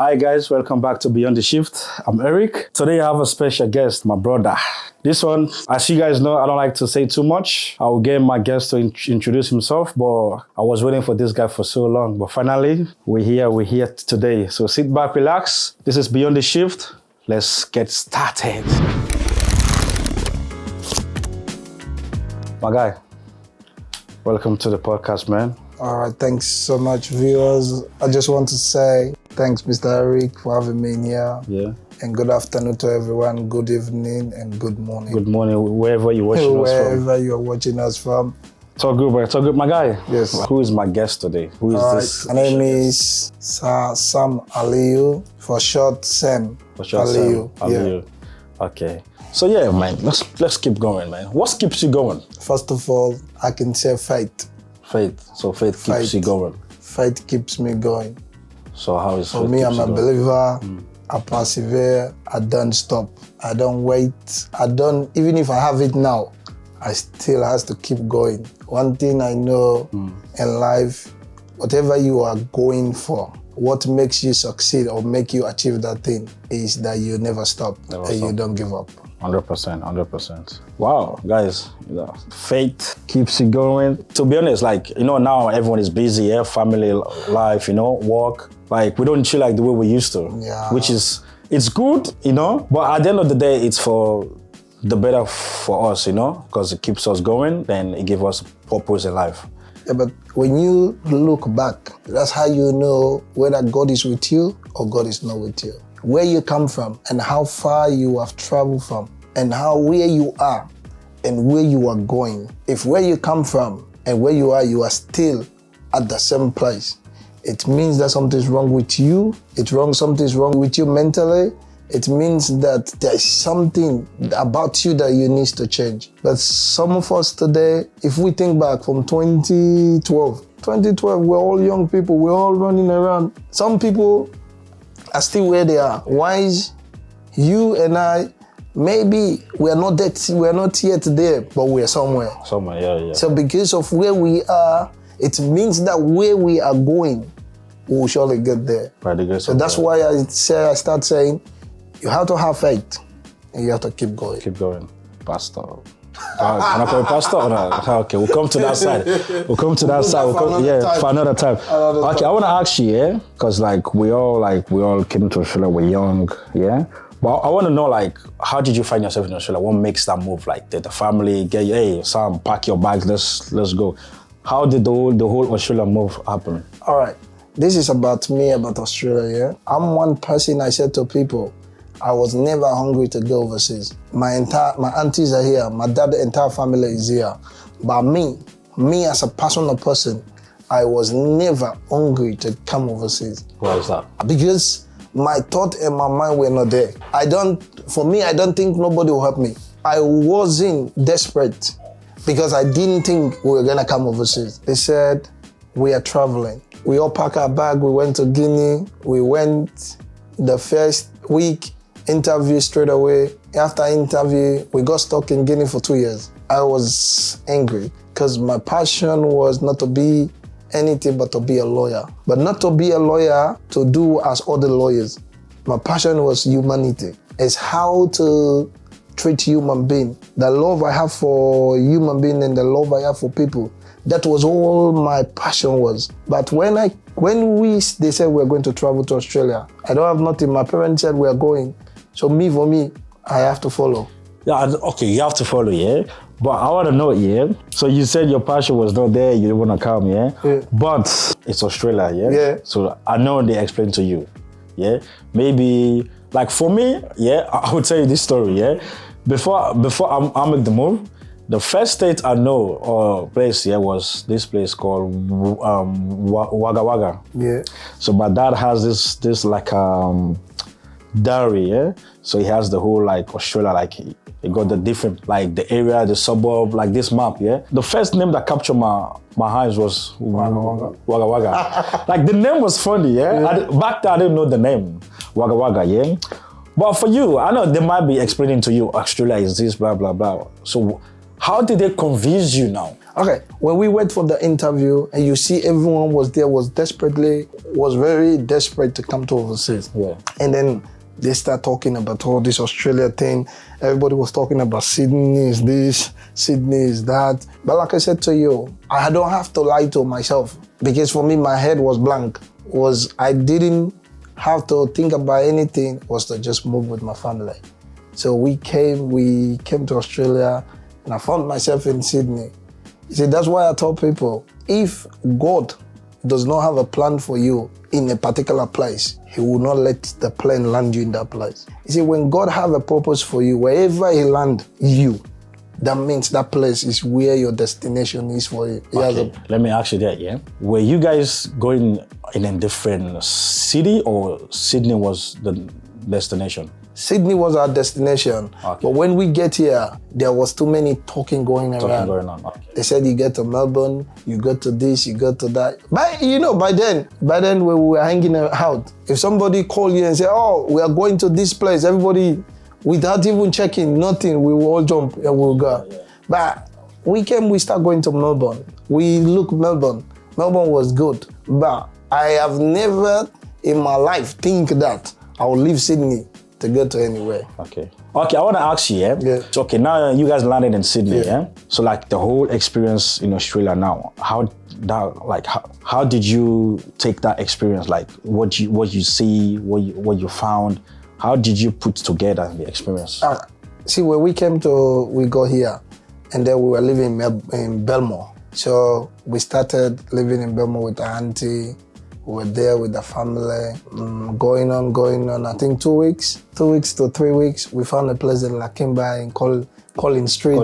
Hi guys, welcome back to Beyond the Shift. I'm Eric. Today I have a special guest, my brother. This one, as you guys know, I don't like to say too much. I will get my guest to introduce himself, but I was waiting for this guy for so long. But finally, we're here today. So sit back, relax. This is Beyond the Shift. Let's get started. My guy, welcome to the podcast, man. All right, thanks so much, viewers. I just want to say thanks, Mr. Eric, for having me in here. Yeah. And good afternoon to everyone, good evening, and good morning. Good morning, wherever you're watching us from. Wherever you're watching us from. It's all good, bro. It's all good, my guy. Yes. Who is my guest today? Who is this? My name is Sam Aliyu, for short, Sam. For short, Aliyu. Sam Aliyu. Yeah. Okay. So yeah, man, let's keep going, man. What keeps you going? First of all, I can say faith. Faith. So faith keeps you going. Faith keeps me going. So how is faith? For me, I'm a believer. I persevere. I don't stop. I don't wait. Even if I have it now, I still has to keep going. One thing I know in life, whatever you are going for, what makes you succeed or make you achieve that thing is that you never stop and you don't give up. 100%. Wow, guys, faith keeps you going. To be honest, now everyone is busy, family life, work. We don't chill like the way we used to, which is, it's good, but at the end of the day, it's for the better for us, because it keeps us going, then it gives us purpose in life. Yeah, but when you look back, that's how you know whether God is with you or God is not with you. Where you come from and how far you have traveled from and where you are and where you are going. If where you come from and where you are still at the same place, it means that something's wrong with you. Something's wrong with you mentally. It means that there's something about you that you need to change. But some of us today, if we think back from 2012, we're all young people, we're all running around. Some people are still where they are. Wise, you and I, maybe we're not yet there, but we're somewhere. Yeah. So because of where we are, it means that where we are going, we will surely get there. So that's why I start saying, you have to have faith and you have to keep going. Keep going. Pastor. Can I call you pastor or not? Okay, we'll come to that side. For another time. Okay, I want to ask you, because we all came to Australia, we're young, But I want to know, how did you find yourself in Australia? What makes that move? Did the family get you, hey, Sam, pack your bags, let's go. How did the whole Australia move happen? All right, this is about me, about Australia, I'm one person, I said to people, I was never hungry to go overseas. My aunties are here, my dad, the entire family is here. But me as a personal person, I was never hungry to come overseas. Why is that? Because my thought and my mind were not there. I don't think nobody will help me. I wasn't desperate because I didn't think we were gonna come overseas. They said, we are traveling. We all packed our bag, we went to Guinea. We went the first week, interview straight away. After interview, we got stuck in Guinea for 2 years. I was angry because my passion was not to be anything but to be a lawyer. But not to be a lawyer to do as other lawyers. My passion was humanity. It's how to treat human being. The love I have for human being and the love I have for people. That was all my passion was. But when they said we're going to travel to Australia, I don't have nothing. My parents said we're going. So for me, I have to follow. Yeah, okay, you have to follow, But I want to know, So you said your passion was not there, you didn't want to come, Yeah. But it's Australia, Yeah. So I know they explained to you, Maybe, for me, I would tell you this story, Before I make the move, the first state I know or place, was this place called Wagga Wagga. Yeah. So my dad has this diary, So he has the whole Australia, he got the different the area, the suburb, this map, The first name that captured my eyes was Wagga Wagga. The name was funny, Back then I didn't know the name, Wagga Wagga, But for you, I know they might be explaining to you Australia is this, blah blah blah. So how did they convince you now? Okay, when we went for the interview and you see everyone was there, was very desperate to come to overseas. Yeah. And then they start talking about all this Australia thing. Everybody was talking about Sydney is this, Sydney is that. But like I said to you, I don't have to lie to myself because for me, my head was blank. I didn't have to think about anything, was to just move with my family. So we came to Australia and I found myself in Sydney. You see, that's why I tell people, if God does not have a plan for you in a particular place, He will not let the plane land you in that place. You see, when God have a purpose for you, wherever He land you, that means that place is where your destination is for you. Okay. Let me ask you that, yeah? Were you guys going in a different city or Sydney was the destination? Sydney was our destination. Okay. But when we get here, there was too many talking going around. Okay. They said you get to Melbourne, you go to this, you go to that. But by then when we were hanging out, if somebody called you and said, oh, we are going to this place, everybody, without even checking, nothing, we will all jump and we'll go. Yeah. But we start going to Melbourne. We look Melbourne. Melbourne was good. But I have never in my life think that I will leave Sydney to go to anywhere. Okay, I want to ask you, Yeah. So, okay, now you guys landed in Sydney, yeah? So like the whole experience in Australia now, how did you take that experience? Like what you see, what you found, how did you put together the experience? See, when we got here, and then we were living in Belmore. So we started living in Belmore with our auntie. We were there with the family, going on. I think 2 weeks to 3 weeks, we found a place in Lakemba in Collins Street.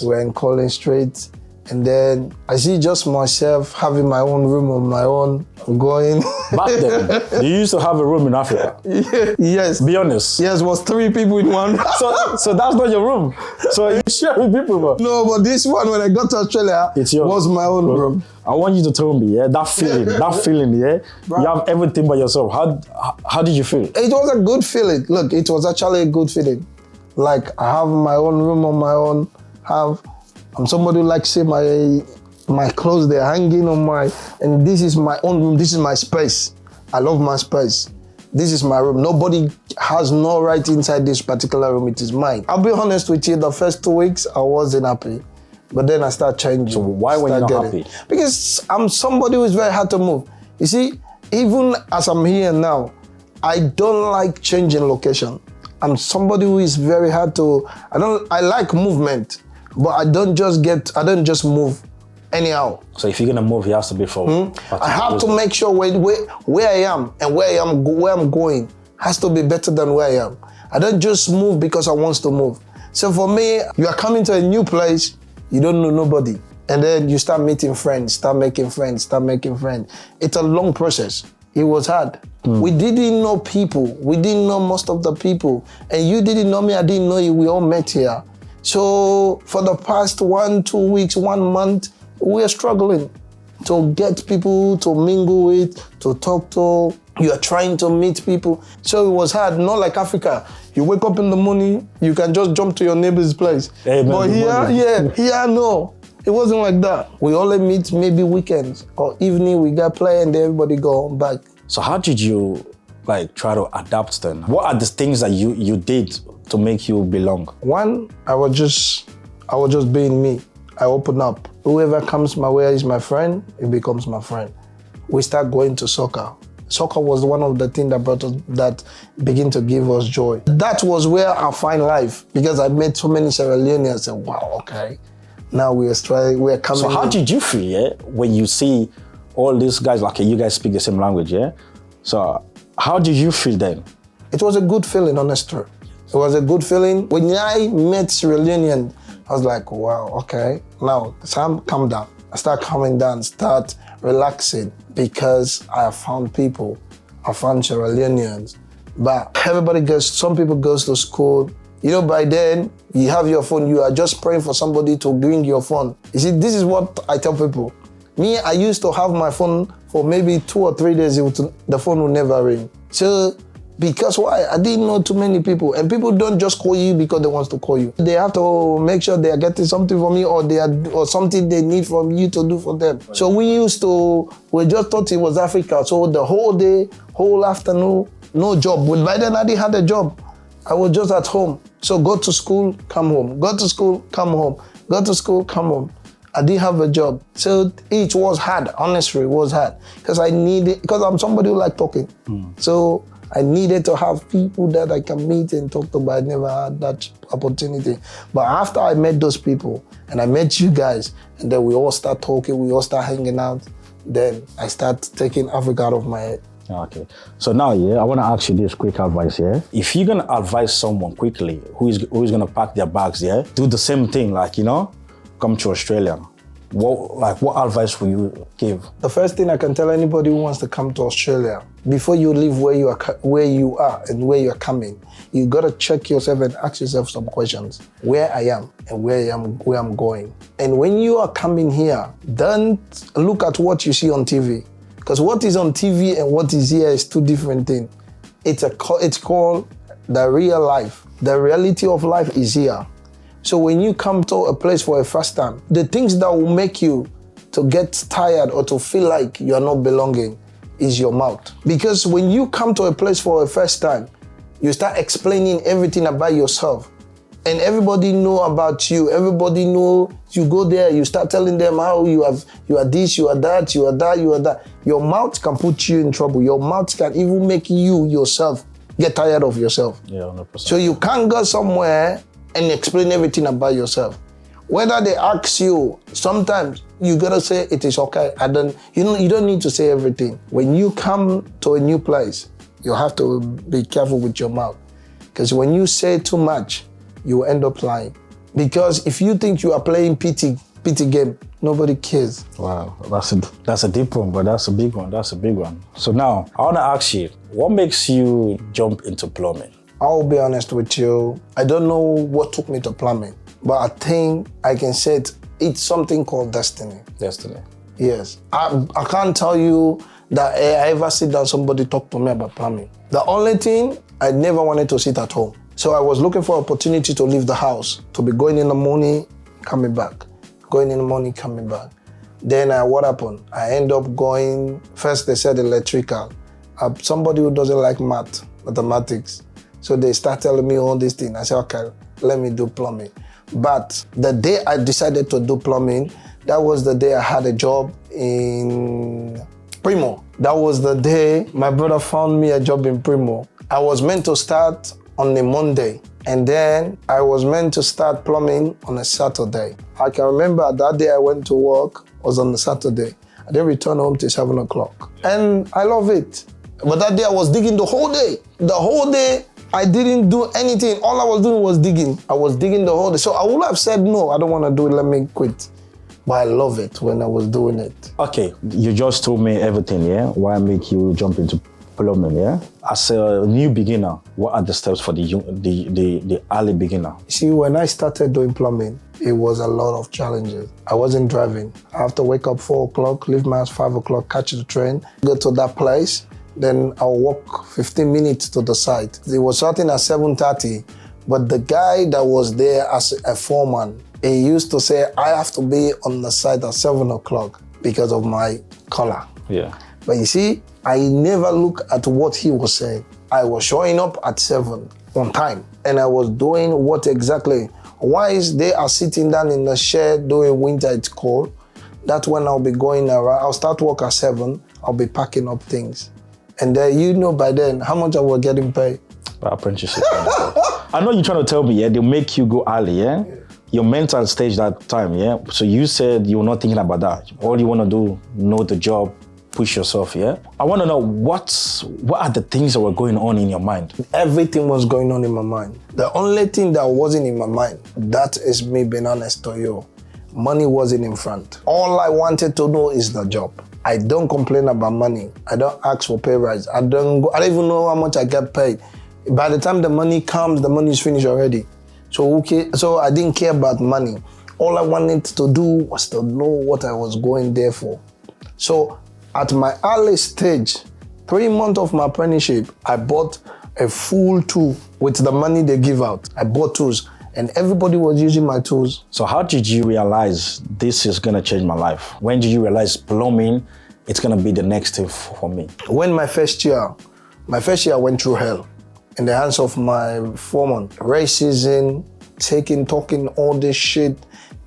We were in Collins Street. And then I see just myself having my own room on my own, going. Back then, you used to have a room in Africa. Yeah, yes. Be honest. Yes, it was 3 people in one. So that's not your room. So you share with people, bro. No, but this one, when I got to Australia, was my own room. I want you to tell me, yeah, that feeling, yeah. Bro. You have everything by yourself. How did you feel? It was a good feeling. Look, it was actually a good feeling. Like I have my own room on my own. I'm somebody who likes to see my clothes, they're hanging on and this is my own room, this is my space. I love my space. This is my room. Nobody has no right inside this particular room, it is mine. I'll be honest with you, the first 2 weeks, I wasn't happy. But then I start changing. So why were you not happy? Because I'm somebody who is very hard to move. You see, even as I'm here now, I don't like changing location. I'm somebody who is very hard to, I like movement. But I don't just move anyhow. So if you're gonna move, it has to be forward. I have to make sure where I am and where I'm going has to be better than where I am. I don't just move because I want to move. So for me, you are coming to a new place, you don't know nobody. And then you start meeting friends, start making friends. It's a long process. It was hard. We didn't know people. We didn't know most of the people. And you didn't know me, I didn't know you. We all met here. So for the past 1, 2 weeks, 1 month, we are struggling to get people to mingle with, to talk to. You are trying to meet people. So it was hard, not like Africa. You wake up in the morning, you can just jump to your neighbor's place. Hey, man, but here, no. It wasn't like that. We only meet maybe weekends or evening, we got play and then everybody go home back. So how did you try to adapt then? What are the things that you did to make you belong? One, I was just being me. I open up. Whoever comes my way is my friend, it becomes my friend. We start going to soccer. Soccer was one of the things that began to give us joy. That was where I find life because I met so many Sierra Leoneans and said, wow, okay. Now we are coming. So how did you feel, when you see all these guys, you guys speak the same language, yeah? So how did you feel then? It was a good feeling, honestly. It was a good feeling. When I met Sierra Leonean, I was like, wow, okay. Now, Sam, calm down. I start calming down, start relaxing because I have found people. I found Sierra Leoneans. But some people goes to school. By then, you have your phone. You are just praying for somebody to bring your phone. You see, this is what I tell people. Me, I used to have my phone for maybe 2 or 3 days. The phone will never ring. So Because why? I didn't know too many people. And people don't just call you because they want to call you. They have to make sure they are getting something from you or something they need from you to do for them. Right. So we just thought it was Africa. So the whole day, whole afternoon, no job. But by then I didn't have a job. I was just at home. So go to school, come home. Go to school, come home. Go to school, come home. I didn't have a job. So it was hard. Honestly, it was hard. Because I'm somebody who like talking. So I needed to have people that I can meet and talk to, but I never had that opportunity. But after I met those people, and I met you guys, and then we all start talking, we all start hanging out, then I start taking Africa out of my head. Okay. So now, I want to ask you this quick advice, If you're going to advise someone quickly who is going to pack their bags, do the same thing, come to Australia. What advice will you give? The first thing I can tell anybody who wants to come to Australia, before you leave where you are and where you're coming, you gotta check yourself and ask yourself some questions. Where I am and where I'm going. And when you are coming here, don't look at what you see on TV. Because what is on TV and what is here is two different things. It's called the real life. The reality of life is here. So when you come to a place for a first time, the things that will make you to get tired or to feel like you are not belonging is your mouth. Because when you come to a place for a first time, you start explaining everything about yourself. And everybody know about you. Everybody know you go there, you start telling them how you are this, you are that, you are that, you are that. Your mouth can put you in trouble. Your mouth can even make you yourself get tired of yourself. Yeah, 100%. So you can't go somewhere and explain everything about yourself. Whether they ask you, sometimes you gotta say it is okay. You don't need to say everything. When you come to a new place, you have to be careful with your mouth. Because when you say too much, you end up lying. Because if you think you are playing PT game, nobody cares. Wow, that's a deep one, but that's a big one. That's a big one. So now, I wanna ask you, what makes you jump into plumbing? I'll be honest with you. I don't know what took me to plumbing, but I think I can say it's something called destiny. Destiny. Yes. I can't tell you that I ever sit down somebody talk to me about plumbing. The only thing, I never wanted to sit at home. So I was looking for opportunity to leave the house, to be going in the morning, coming back. Going in the morning, coming back. Then what happened? I end up going, first they said electrical. Somebody who doesn't like mathematics. So they start telling me all these things. I said, okay, let me do plumbing. But the day I decided to do plumbing, that was the day I had a job in Primo. That was the day my brother found me a job in Primo. I was meant to start on a Monday, and then I was meant to start plumbing on a Saturday. I can remember that day I went to work was on a Saturday. I didn't return home till 7 o'clock. And I love it. But that day I was digging the whole day. The whole day, I didn't do anything. All I was doing was digging. I was digging the whole day. So I would have said, no, I don't want to do it. Let me quit. But I love it when I was doing it. Okay, you just told me everything, Why make you jump into plumbing, As a new beginner, what are the steps for the early beginner? See, when I started doing plumbing, it was a lot of challenges. I wasn't driving. I have to wake up 4 o'clock, leave my house 5 o'clock, catch the train, go to that place. Then I'll walk 15 minutes to the site. It was starting at 7:30, but the guy that was there as a foreman, he used to say, I have to be on the site at 7 o'clock because of my color. Yeah. But you see, I never look at what he was saying. I was showing up at 7 on time, and I was doing what exactly. Whilst they are sitting down in the shed during winter, it's cold. That's when I'll be going around. I'll start work at 7. I'll be packing up things. And by then, how much I was getting paid. Apprenticeship. I know you're trying to tell me, they make you go early, Your mental stage that time, So you said you were not thinking about that. All you want to do, know the job, push yourself, I want to know what are the things that were going on in your mind? Everything was going on in my mind. The only thing that wasn't in my mind, that is me being honest to you. Money wasn't in front. All I wanted to know is the job. I don't complain about money. I don't ask for pay rise. I don't even know how much I get paid. By the time the money comes, the money is finished already. So I didn't care about money. All I wanted to do was to know what I was going there for. So at my early stage, 3 months of my apprenticeship, I bought a full tool with the money they give out. I bought tools and everybody was using my tools. So how did you realize this is gonna change my life? When did you realize plumbing, it's gonna be the next thing for me? When my first year I went through hell in the hands of my foreman. Racism, talking all this shit,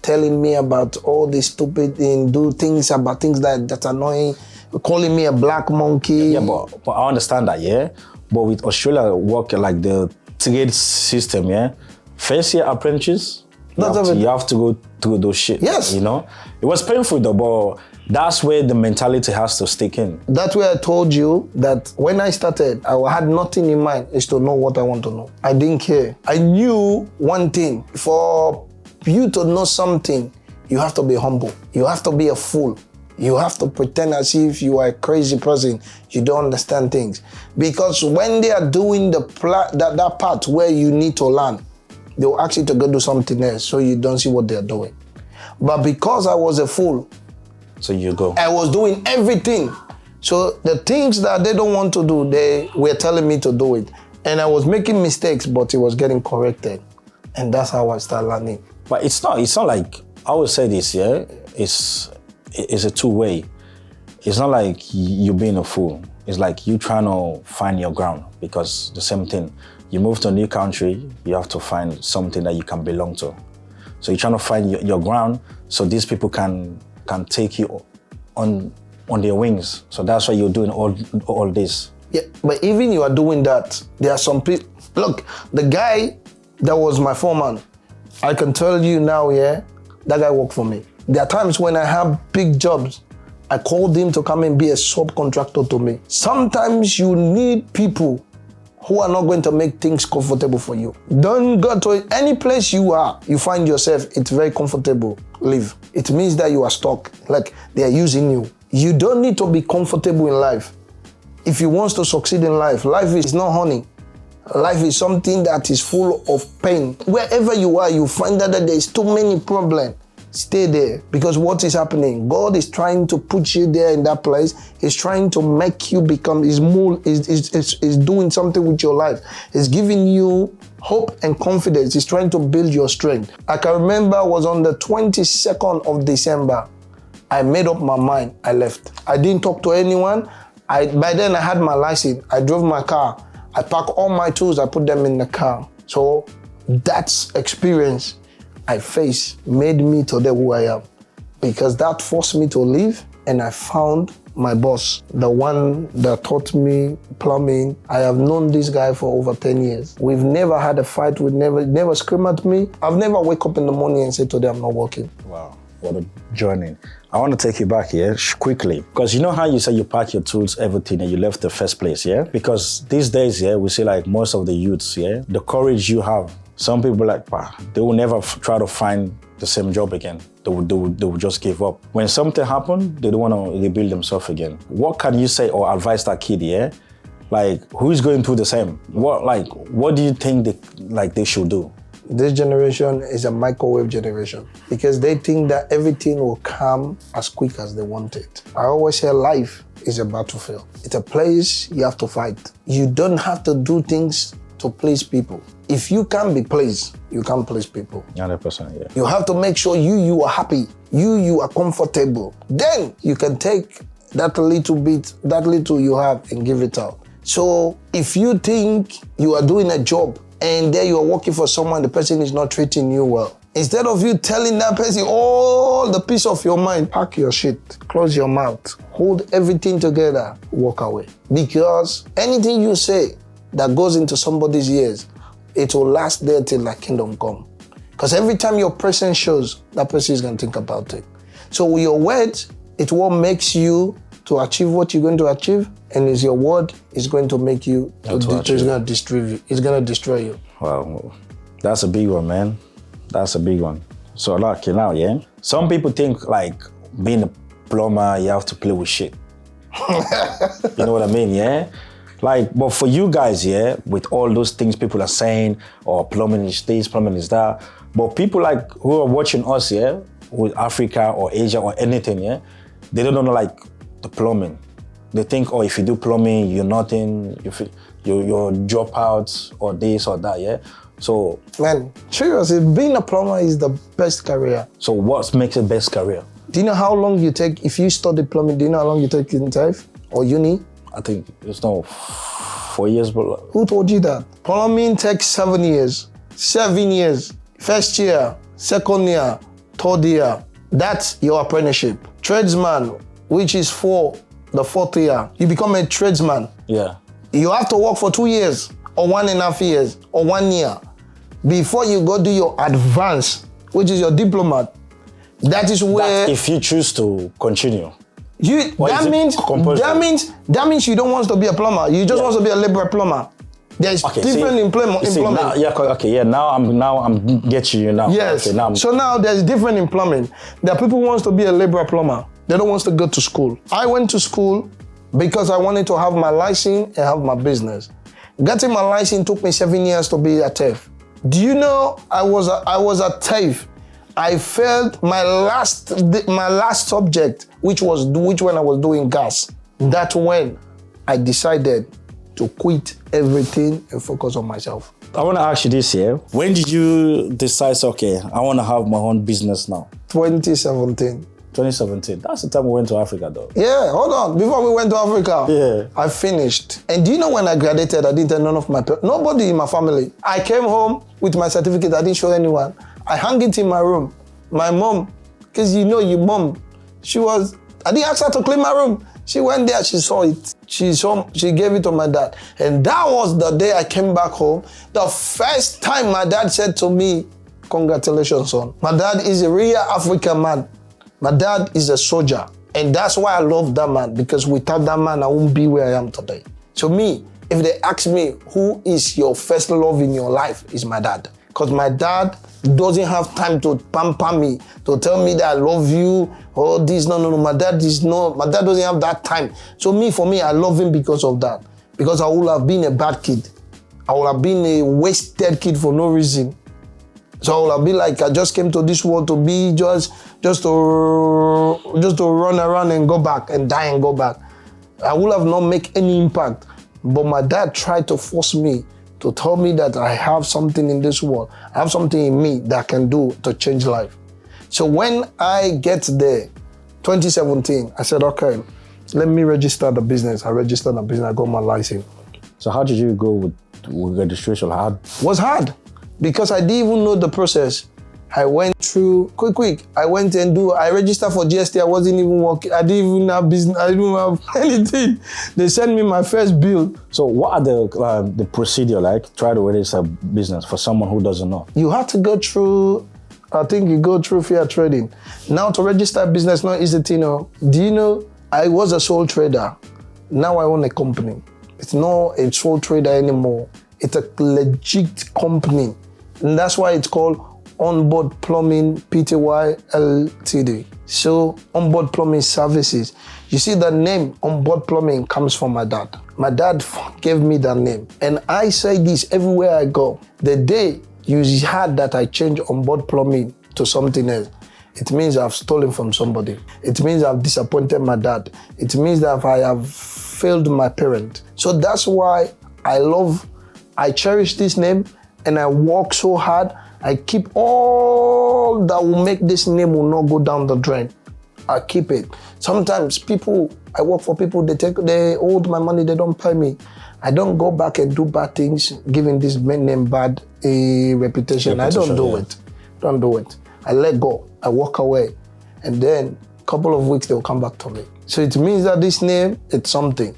telling me about all this stupid thing, do things about things that's annoying, calling me a black monkey. Yeah, but I understand that, yeah? But with Australia work like the trade system, yeah? First year apprentice, you have to go through those shit. Yes. You know? It was painful though, but that's where the mentality has to stick in. That's where I told you that when I started, I had nothing in mind is to know what I want to know. I didn't care. I knew one thing. For you to know something, you have to be humble. You have to be a fool. You have to pretend as if you are a crazy person. You don't understand things. Because when they are doing that part where you need to learn, they'll ask you to go do something else so you don't see what they're doing. But because I was a fool, so you go. I was doing everything. So the things that they don't want to do, they were telling me to do it. And I was making mistakes, but it was getting corrected. And that's how I started learning. But it's not like, I would say this, yeah? It's a two-way. It's not like you being a fool. It's like you trying to find your ground, because the same thing. You move to a new country, you have to find something that you can belong to. So you're trying to find your ground so these people can take you on their wings. So that's why you're doing all this. Yeah, but even you are doing that, there are some people. Look, the guy that was my foreman, I can tell you now, yeah, that guy worked for me. There are times when I have big jobs, I called him to come and be a subcontractor to me. Sometimes you need people who are not going to make things comfortable for you. Don't go to any place you find yourself, it's very comfortable. Leave. It means that you are stuck, like they are using you. You don't need to be comfortable in life. If you want to succeed in life, life is not honey. Life is something that is full of pain. Wherever you are, you find that there is too many problems. Stay there, because what is happening? God is trying to put you there in that place. He's trying to make you become, is doing something with your life. He's giving you hope and confidence. He's trying to build your strength. I can remember it was on the 22nd of December. I made up my mind. I left. I didn't talk to anyone. By then I had my license. I drove my car. I packed all my tools. I put them in the car. So that experience I faced made me today who I am, because that forced me to leave, and I found my boss, the one that taught me plumbing. I have known this guy for over 10 years. We've never had a fight. We've never screamed at me. I've never wake up in the morning and say, today I'm not working. Wow, what a journey. I want to take you back here quickly, because you know how you say you pack your tools, everything, and you left the first place, yeah? Because these days, yeah, we see like most of the youths, yeah, the courage you have. Some people like, they will never try to find the same job again. They will just give up. When something happens, they don't want to rebuild themselves again. What can you say or advise that kid, yeah? Like, who is going through the same? What do you think they should do? This generation is a microwave generation, because they think that everything will come as quick as they want it. I always say life is a battlefield. It's a place you have to fight. You don't have to do things to please people. If you can't be pleased, you can't please people. 100%, yeah. You have to make sure you are happy, you are comfortable. Then you can take that little you have and give it out. So if you think you are doing a job and then you are working for someone, the person is not treating you well, instead of you telling that person all the peace of your mind, pack your shit, close your mouth, hold everything together, walk away. Because anything you say that goes into somebody's ears, it will last there till that kingdom come. Because every time your presence shows, that person is going to think about it. So with your words, it's what makes you to achieve what you're going to achieve, and is your word is going to make you, it's going to destroy you. It's going to destroy you. Wow, that's a big one, man. That's a big one. So like now, yeah, some people think like being a plumber, you have to play with shit. You know what I mean, yeah? Like, but for you guys, yeah, with all those things people are saying, or plumbing is this, plumbing is that, but people like who are watching us, yeah, with Africa or Asia or anything, yeah, they don't know like the plumbing. They think, oh, if you do plumbing, you're nothing. you drop out or this or that, yeah? So... Man, seriously, being a plumber is the best career. So what makes it best career? Do you know how long you take, if you study plumbing, do you know how long you take in TAFE or uni? I think it's not 4 years, but... Who told you that? Plumbing takes 7 years. 7 years. First year, second year, third year. That's your apprenticeship. Tradesman, which is for the fourth year, you become a tradesman. Yeah. You have to work for 2 years or 1.5 years or 1 year before you go do your advance, which is your diploma. That is where... That if you choose to continue. That means you don't want to be a plumber. You just want to be a labor plumber. There's different employment. Now I'm getting you now. Yes. Okay, now so now there's different employment. There are people who wants to be a labor plumber. They don't want to go to school. I went to school because I wanted to have my license and have my business. Getting my license took me 7 years to be a TAFE. Do you know I was a TAFE? I failed my last subject, which when I was doing gas. That's when I decided to quit everything and focus on myself. I want to ask you this here. When did you decide, okay, I want to have my own business now? 2017. 2017. That's the time we went to Africa, though. Yeah, hold on. Before we went to Africa, I finished. And do you know when I graduated, I didn't tell none of my parents, nobody in my family. I came home with my certificate. I didn't show anyone. I hung it in my room. My mom, because you know your mom, I didn't ask her to clean my room. She went there, she saw it. She gave it to my dad. And that was the day I came back home. The first time my dad said to me, congratulations, son. My dad is a real African man. My dad is a soldier. And that's why I love that man, because without that man, I won't be where I am today. So me, if they ask me, who is your first love in your life, is my dad. Because my dad doesn't have time to pamper me, to tell me that I love you, or this, no. My dad doesn't have that time. So for me, I love him because of that. Because I would have been a bad kid. I would have been a wasted kid for no reason. So I would have been like, I just came to this world to be just to run around and go back and die and go back. I would have not make any impact. But my dad tried to force me to tell me that I have something in this world. I have something in me that I can do to change life. So when I get there, 2017, I said, okay, let me register the business. I registered the business, I got my license. So how did you go with registration? It was hard because I didn't even know the process. I went through, quick. I registered for GST. I wasn't even working. I didn't even have business. I didn't have anything. They sent me my first bill. So what are the procedure like? Try to register a business for someone who doesn't know. You have to go through, I think you go through fair trading. Now to register a business, not easy to know. Do you know, I was a sole trader. Now I own a company. It's not a sole trader anymore. It's a legit company. And that's why it's called Onboard Plumbing Pty Ltd. So Onboard Plumbing Services. You see the name Onboard Plumbing comes from my dad. My dad gave me that name. And I say this everywhere I go. The day you heard that I changed Onboard Plumbing to something else, it means I've stolen from somebody. It means I've disappointed my dad. It means that I have failed my parent. So that's why I cherish this name and I work so hard. I keep all that will make this name will not go down the drain. I keep it. Sometimes I work for people, they hold my money, they don't pay me. I don't go back and do bad things, giving this name bad reputation. I don't do it. Don't do it. I let go. I walk away. And then a couple of weeks, they'll come back to me. So it means that this name, it's something.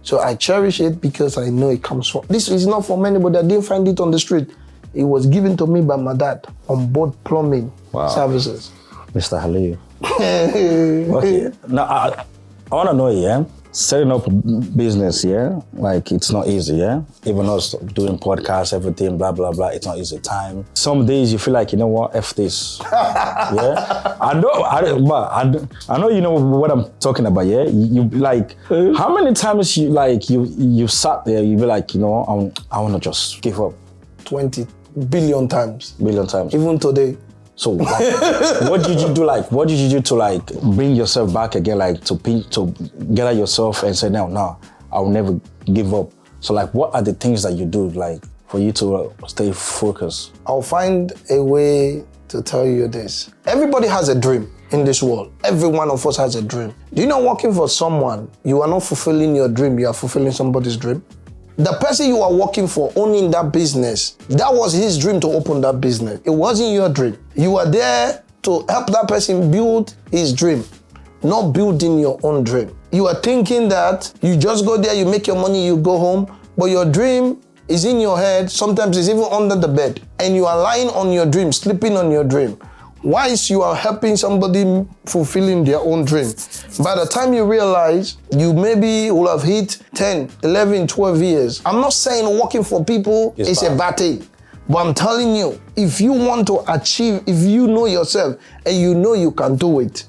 So I cherish it because I know it comes from. This is not from anybody. I didn't find it on the street. It was given to me by my dad, Onboard Plumbing Services. Mr. Halil. Okay. Now, I want to know, setting up a business, like it's not easy, Even us doing podcasts, everything, blah, blah, blah, it's not easy. Time. Some days you feel like, you know what, F this. I know you know what I'm talking about, You like, how many times you sat there, you be like, you know, I want to just give up. 20 billion times. Billion times. Even today. So what did you do? What did you do to bring yourself back again? To gather yourself and say, no, I'll never give up. So like, what are the things that you do like for you to stay focused? I'll find a way to tell you this. Everybody has a dream in this world. Every one of us has a dream. Do you know, working for someone, you are not fulfilling your dream, you are fulfilling somebody's dream? The person you are working for, owning that business, that was his dream to open that business. It wasn't your dream. You are there to help that person build his dream, not building your own dream. You are thinking that you just go there, you make your money, you go home, but your dream is in your head, sometimes it's even under the bed, and you are lying on your dream, sleeping on your dream. Whilst you are helping somebody fulfilling their own dream, by the time you realize, you maybe will have hit 10, 11, 12 years. I'm not saying working for people is a bad thing, but I'm telling you, if you want to achieve, if you know yourself and you know you can do it,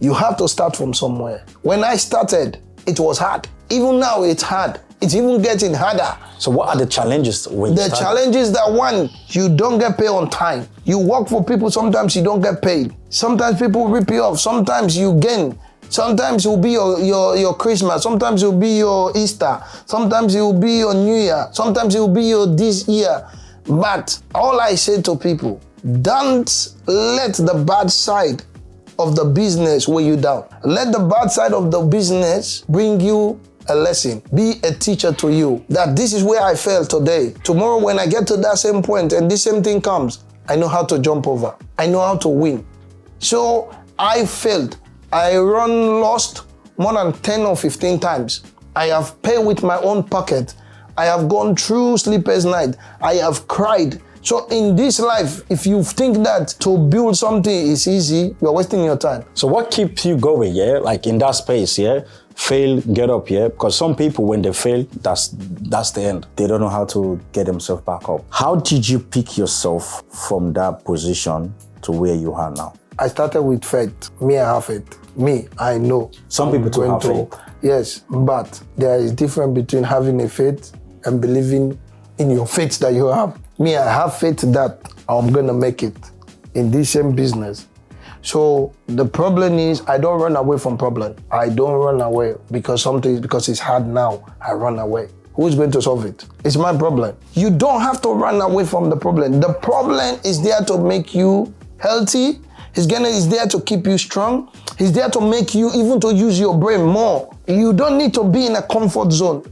you have to start from somewhere. When I started, it was hard. Even now, it's hard. It's even getting harder. So what are the challenges when you The started? challenges that, one, you don't get paid on time. You work for people, sometimes you don't get paid. Sometimes people rip you off. Sometimes you gain. Sometimes it will be your Christmas. Sometimes it will be your Easter. Sometimes it will be your New Year. Sometimes it will be your this year. But all I say to people, don't let the bad side of the business weigh you down. Let the bad side of the business bring you a lesson. Be a teacher to you that this is where I failed today. Tomorrow when I get to that same point and this same thing comes, I know how to jump over. I know how to win. So I failed. I lost more than 10 or 15 times. I have paid with my own pocket. I have gone through sleepless night. I have cried. So in this life, if you think that to build something is easy, you're wasting your time. So what keeps you going, yeah? Like in that space, yeah? Fail, get up, yeah? Because some people, when they fail, that's the end. They don't know how to get themselves back up. How did you pick yourself from that position to where you are now? I started with faith. Me, I have faith. Me, I know. Some people too have faith. Yes, but there is difference between having a faith and believing in your faith that you have. Me, I have faith that I'm gonna make it in this same business. So the problem is, I don't run away from problem. I don't run away because it's hard now, I run away. Who's going to solve it? It's my problem. You don't have to run away from the problem. The problem is there to make you healthy. It's there to keep you strong. It's there to make you even to use your brain more. You don't need to be in a comfort zone.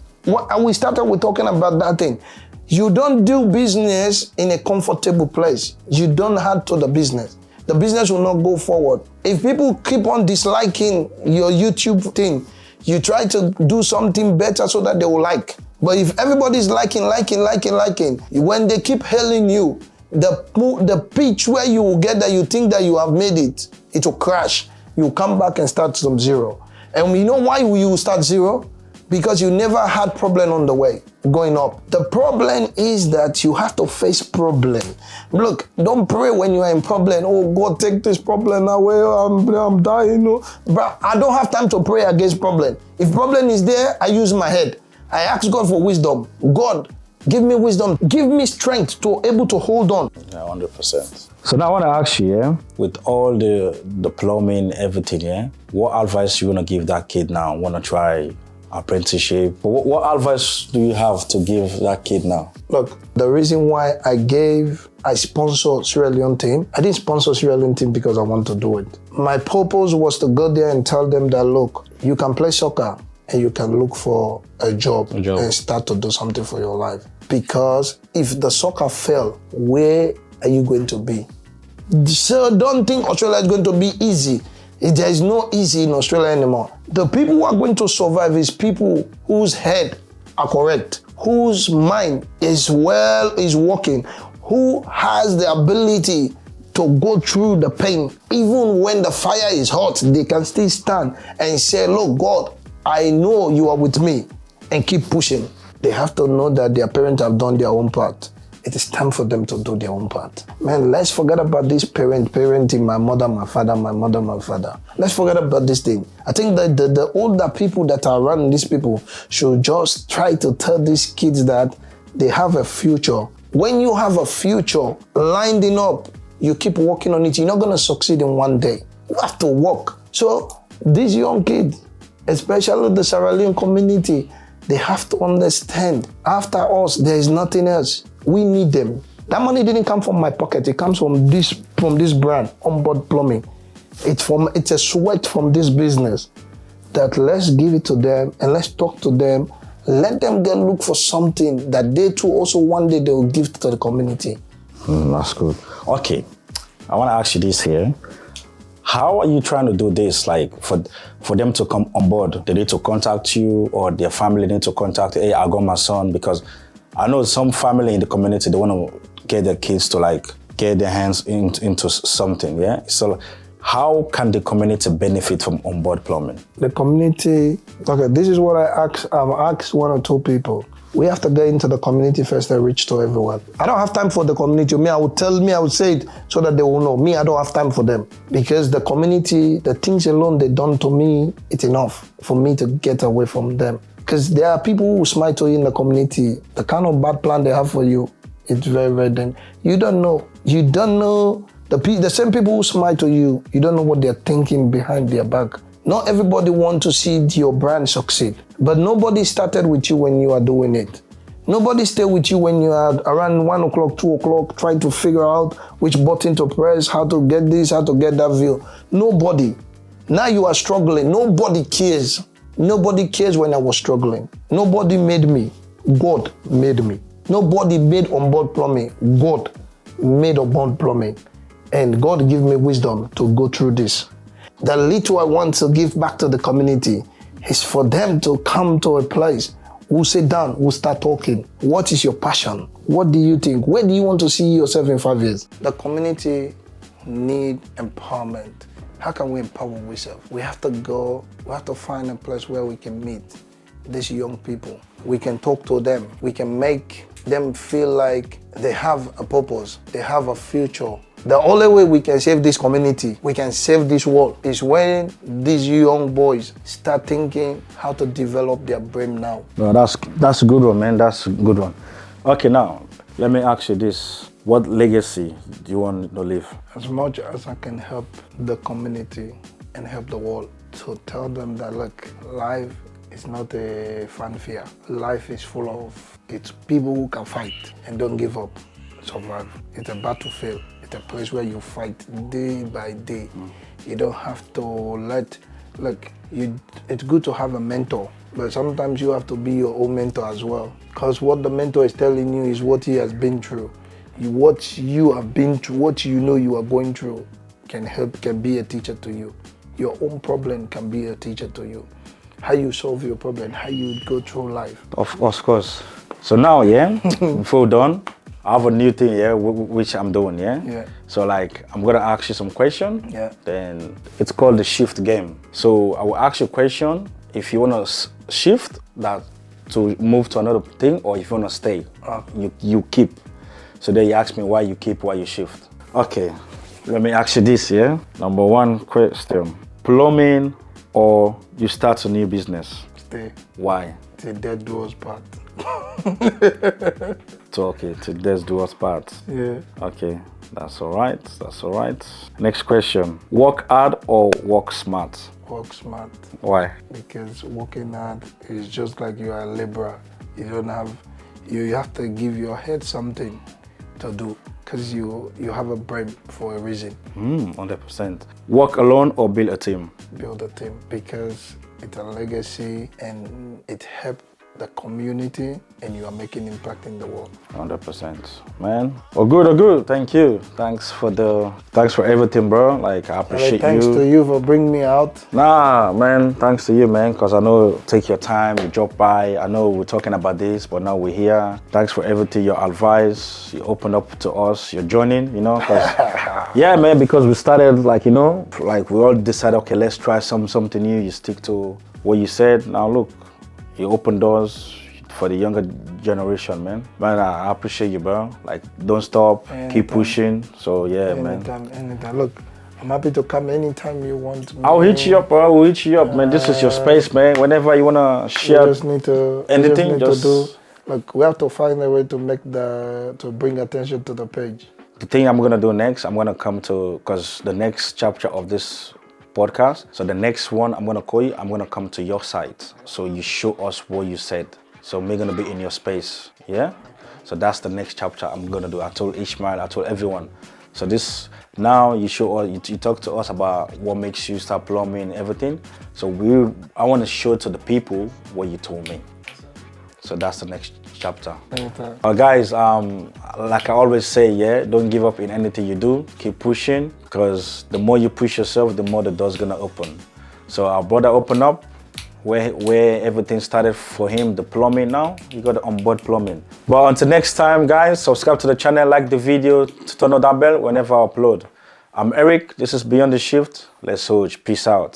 We started with talking about that thing. You don't do business in a comfortable place. You don't add to the business. The business will not go forward. If people keep on disliking your YouTube thing, you try to do something better so that they will like. But if everybody's liking, when they keep hailing you, the pitch where you will get that you think that you have made it, it will crash. You come back and start from zero. And you know why you start zero? Because you never had problem on the way going up. The problem is that you have to face problem. Look, don't pray when you are in problem. Oh, God, take this problem away. I'm dying. No. But I don't have time to pray against problem. If problem is there, I use my head. I ask God for wisdom. God, give me wisdom. Give me strength to able to hold on. Yeah, 100%. So now I want to ask you, yeah, with all the plumbing, everything, yeah, what advice you want to give that kid now? Want to try apprenticeship? What advice do you have to give that kid now? Look, the reason why I sponsor Sierra Leone team, I didn't sponsor Sierra Leone team because I want to do it. My purpose was to go there and tell them that, look, you can play soccer and you can look for a job and start to do something for your life. Because if the soccer fail, where are you going to be? So don't think Australia is going to be easy. There is no easy in Australia anymore. The people who are going to survive is people whose head are correct, whose mind is working, who has the ability to go through the pain. Even when the fire is hot, they can still stand and say, look, God, I know you are with me, and keep pushing. They have to know that their parents have done their own part. It is time for them to do their own part. Man, let's forget about this parenting, my mother, my father. Let's forget about this thing. I think that the older people that are around these people should just try to tell these kids that they have a future. When you have a future lining up, you keep working on it, you're not going to succeed in one day. You have to work. So these young kids, especially the Sierra Leone community, They have to understand, after us, there is nothing else. We need them. That money didn't come from my pocket. It comes from this brand, Onboard Plumbing. It's a sweat from this business. That let's give it to them and let's talk to them. Let them go look for something that they too also one day they will give to the community. That's good. Okay, I want to ask you this here. How are you trying to do this? Like for them to come on board, they need to contact you or their family need to contact, hey, I got my son, because I know some family in the community, they want to get their kids to like get their hands into something, yeah? So how can the community benefit from Onboard Plumbing? The community, okay, this is what I've asked one or two people. We have to get into the community first and reach to everyone. I don't have time for the community. I would say it so that they will know. I don't have time for them. Because the community, the things alone they done to me, it's enough for me to get away from them. Because there are people who smile to you in the community. The kind of bad plan they have for you, it's very, very dangerous. You don't know. The same people who smile to you, you don't know what they're thinking behind their back. Not everybody wants to see your brand succeed, but nobody started with you when you are doing it. Nobody stayed with you when you are around 1 o'clock, 2 o'clock, trying to figure out which button to press, how to get this, how to get that view. Nobody. Now you are struggling. Nobody cares. Nobody cares when I was struggling. Nobody made me. God made me. Nobody made Onboard Plumbing. God made Onboard Plumbing. And God gave me wisdom to go through this. The little I want to give back to the community is for them to come to a place. We'll sit down, we'll start talking. What is your passion? What do you think? Where do you want to see yourself in 5 years? The community need empowerment. How can we empower ourselves? We have to find a place where we can meet these young people. We can talk to them. We can make them feel like they have a purpose, they have a future. The only way we can save this community, we can save this world, is when these young boys start thinking how to develop their brain now. No, that's a good one, man. That's a good one. Okay, now, let me ask you this. What legacy do you want to leave? As much as I can help the community and help the world, to tell them that, look, life is not a fanfare. Life is full of, it's people who can fight and don't give up, survive. It's a battlefield. It's a place where you fight day by day. You don't have to it's good to have a mentor, but sometimes you have to be your own mentor as well. Because what the mentor is telling you is what he has been through. What you have been through, what you know you are going through can be a teacher to you. Your own problem can be a teacher to you. How you solve your problem, how you go through life. Of course. So now, yeah, before we're done, I have a new thing, yeah, which I'm doing, yeah? Yeah. So like, I'm gonna ask you some question. Yeah. Then it's called the shift game. So I will ask you a question. If you wanna shift that to move to another thing, or if you wanna stay, you keep. So then you ask me why you keep, why you shift. Okay, let me ask you this, yeah? Number one question, plumbing or you start a new business? Stay. Why? Till death do us part. Till death do us part. Yeah. Okay, that's all right. Next question, work hard or work smart? Work smart. Why? Because working hard is just like you are a laborer. You have to give your head something to do, because you have a brain for a reason. 100%. Work alone or build a team? Build a team, because it's a legacy and it helps the community and you are making impact in the world. 100%, man. Oh good. Thank you. Thanks for everything, bro. Like, I appreciate you. Thanks to you for bringing me out. Nah, man. Thanks to you, man. Cause I know take your time. You drop by. I know we're talking about this, but now we're here. Thanks for everything. Your advice. You opened up to us. You're joining. You know, cause yeah, man. Because we started like we all decided, okay, let's try something new. You stick to what you said. Now look. You open doors for the younger generation, man. Man, I appreciate you, bro. Like, don't stop, keep pushing. So yeah, Anytime. Look, I'm happy to come anytime you want. I'll hit you up, bro. We'll hit you up, man. This is your space, man. Whenever you wanna share anything, Look, we have to find a way to bring attention to the page. The thing I'm gonna do next, I'm gonna come to, cause the next chapter of this podcast. So the next one I'm gonna call you, I'm gonna come to your site. So you show us what you said. So we're gonna be in your space, yeah? So that's the next chapter I'm gonna do. I told Ishmael, I told everyone. So this, now you show us, you talk to us about what makes you start plumbing, everything. So I wanna show to the people what you told me. So that's the next chapter. Okay. Guys, like I always say, yeah, don't give up in anything you do. Keep pushing, because the more you push yourself, the more the door's gonna open. So our brother opened up where everything started for him, the plumbing now. You got the onboard plumbing. But until next time, guys, subscribe to the channel, like the video, turn on that bell whenever I upload. I'm Eric, this is Beyond the Shift. Let's hold. Peace out.